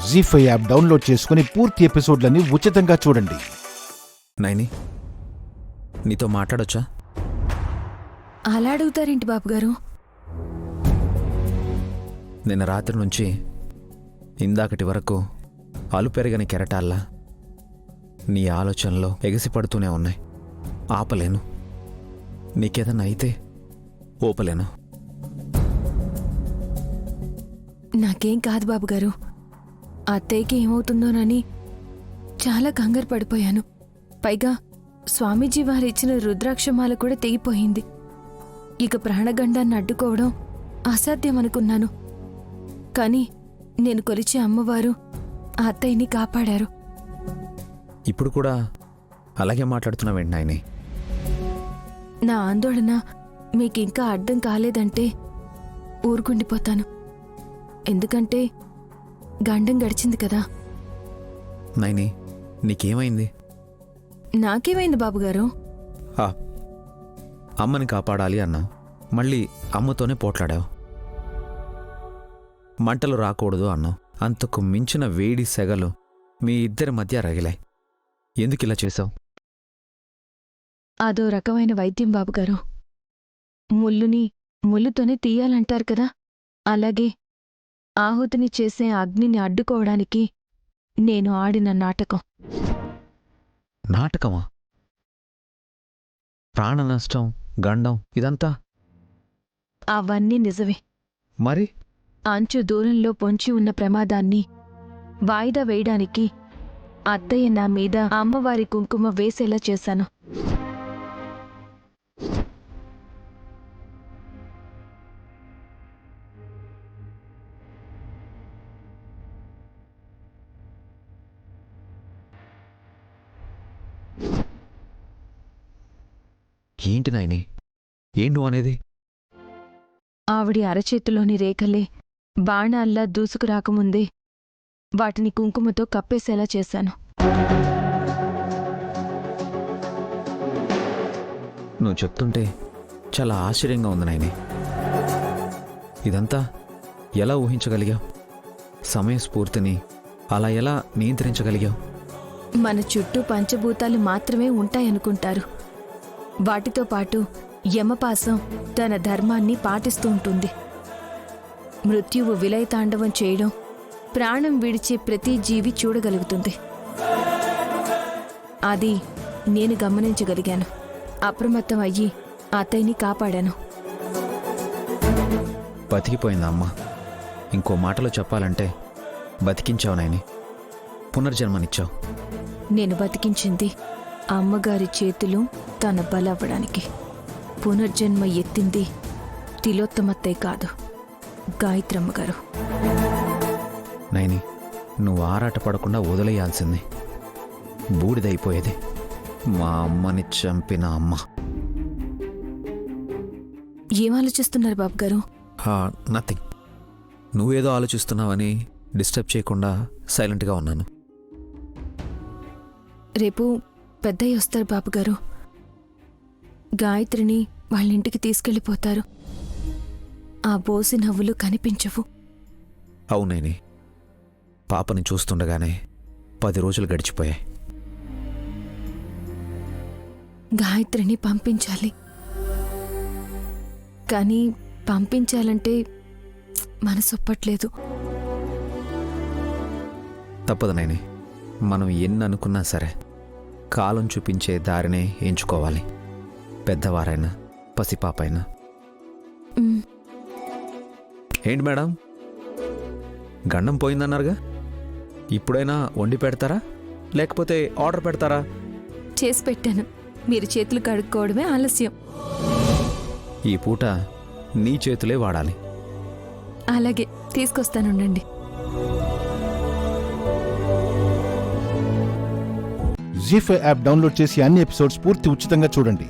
జీ5 app download చేసుకుని పూర్తి ఎపిసోడ్లని ఉచితంగా చూడండి. నైని, నీతో మాట్లాడొచ్చా? అలా అడుగుతారేంటి బాబుగారు? నిన్న రాత్రి నుంచి ఇందాకటి వరకు అలు పెరగని కెరటాల్లా నీ ఆలోచనలో ఎగసిపడుతూనే ఉన్నాయి. ఆపలేను. నీకేదన్నా అయితే ఓపలేను. నాకేం కాదు బాబుగారు. అత్తయ్యకి ఏమవుతుందోనని చాలా కంగారు పడిపోయాను. పైగా స్వామీజీ వారిచ్చిన రుద్రాక్షమాల కూడా తెగిపోయింది. ఇక ప్రాణగండాన్ని అడ్డుకోవడం అసాధ్యమనుకున్నాను. కానీ నేను కొలిచే అమ్మవారు ఆ అత్తయ్యని కాపాడారు. ఇప్పుడు కూడా అలాగే మాట్లాడుతున్నావేంటి నాయని? నా ఆందోళన మీకింకా అర్థం కాలేదంటే ఊరుకుండిపోతాను. ఎందుకంటే గండం గడిచింది కదా. నైని, నీకేమైంది? నాకేమైంది బాబుగారు? అమ్మని కాపాడాలి అన్నావు, మళ్ళీ అమ్మతోనే పోట్లాడావు. మంటలు రాకూడదు అన్నావు. అంతకు మించిన వేడి సెగలు మీ ఇద్దరి మధ్య రగిలాయి. ఎందుకిలా చేశావు? అదో రకమైన వైద్యం బాబుగారు. ముల్లుని ముల్లుతోనే తీయాలంటారు కదా. అలాగే ఆహుతిని చేసే అగ్నిని అడ్డుకోవడానికి నేను ఆడిన నాటకం. నాటకమా? ప్రాణ నష్టం, గండం ఇదంతా అవన్నీ నిజమే. మరి అంచు దూరంలో పొంచి ఉన్న ప్రమాదాన్ని వాయిదా వేయడానికి అత్తయ్య నా మీద అమ్మవారి కుంకుమ వేసేలా చేశాను. ఏంటి నాయని, ఏం నువ్వు అనేది? ఆవిడి అరచేతిలోని రేఖలే బాణాల్లా దూసుకురాకముందే వాటిని కుంకుమతో కప్పేసేలా చేశాను. నువ్వు చెప్తుంటే చాలా ఆశ్చర్యంగా ఉంది నాయని. ఇదంతా ఎలా ఊహించగలిగావు? సమయస్ఫూర్తిని అలా ఎలా నియంత్రించగలిగావు? మన చుట్టూ పంచభూతాలు మాత్రమే ఉంటాయనుకుంటారు. వాటితో పాటు యమపాసం తన ధర్మాన్ని పాటిస్తూ ఉంటుంది. మృత్యువు విలయతాండవం చేయడం ప్రాణం విడిచే ప్రతి జీవి చూడగలుగుతుంది. అది నేను గమనించగలిగాను. అప్రమత్తం అయ్యి అత్తయ్యని కాపాడాను. బతికిపోయిందా అమ్మ? ఇంకో మాటలో చెప్పాలంటే బతికించావు నాయని, పునర్జన్మనిచ్చావు. నేను బతికించింది అమ్మగారి చేతులు తన బలవ్వడానికి. పునర్జన్మ ఎత్తింది తిలోత్తమత్తయ్య కాదు, గాయత్రమ్మగారు. నైని, నువ్వు ఆరాటపడకుండా వదిలేయాల్సింది. బూడిదైపోయేది మా అమ్మని చంపిన అమ్మ. ఏం ఆలోచిస్తున్నారు బాబుగారు? నథింగ్. నువ్వేదో ఆలోచిస్తున్నావని డిస్టర్బ్ చేయకుండా సైలెంట్గా ఉన్నాను. రేపు పెద్దయ్య వస్తారు బాబుగారు. గాయత్రిని వాళ్ళింటికి తీసుకెళ్ళిపోతారు. ఆ బోసి నవ్వులు కనిపించవు. అవునేని, పాపని చూస్తుండగానే 10 రోజులు గడిచిపోయాయి. గాయత్రిని పంపించాలి. కానీ పంపించాలంటే మనసొప్పట్లేదు. తప్పదు నైని, మనం ఎన్ని అనుకున్నా సరే కాలం చూపించే దారినే ఎంచుకోవాలి. పెద్దవారైనా పసిపాపైనా. ఏంటి మేడం, గండం పోయిందన్నారుగా? ఇప్పుడైనా వండి పెడతారా లేకపోతే ఆర్డర్ పెడతారా? చేసి పెట్టాను. మీరు చేతులు కడుక్కోవడమే ఆలస్యం. ఈ పూట నీ చేతులే వాడాలి. అలాగే తీసుకొస్తానుండండి. జీ5 యాప్ డౌన్లోడ్ చేసి అన్ని ఎపిసోడ్స్ పూర్తి ఉచితంగా చూడండి.